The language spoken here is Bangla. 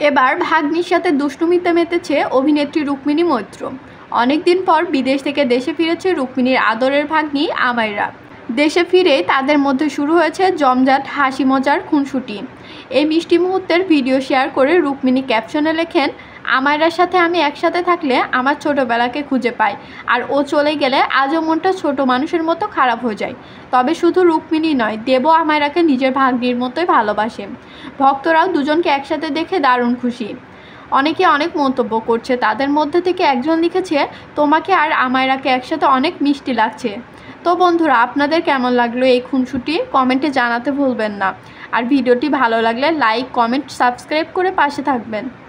এবার ভাগ্নির সাথে দুষ্টুমিতে মেতেছে অভিনেত্রী রুক্মিণী মৈত্র। অনেকদিন পর বিদেশ থেকে দেশে ফিরেছে রুক্মিণীর আদরের ভাগ্নি আমায়রা। দেশে ফিরে তাদের মধ্যে শুরু হয়েছে জমজট, হাসি মজার খুনসুটি। এই মিষ্টি মুহূর্তের ভিডিও শেয়ার করে রুক্মিণী ক্যাপশনে লেখেন, আমায়রার সাথে আমি একসাথে থাকলে আমার ছোটোবেলাকে খুঁজে পাই, আর ও চলে গেলে আজও মনটা ছোট মানুষের মতো খারাপ হয়ে যায়। তবে শুধু রুক্মিণী নয়, দেবও আমায়রাকে নিজের ভাগ্নির মতোই ভালোবাসে। ভক্তরাও দুজনকে একসাথে দেখে দারুণ খুশি। অনেকে অনেক মন্তব্য করছে, তাদের মধ্যে থেকে একজন লিখেছে, তোমাকে আর আমায়রাকে একসাথে অনেক মিষ্টি লাগছে। তো বন্ধুরা, আপনাদের কেমন লাগলো এই খুনসুটি কমেন্টে জানাতে ভুলবেন না। আর ভিডিওটি ভালো লাগলে লাইক, কমেন্ট, সাবস্ক্রাইব করে পাশে থাকবেন।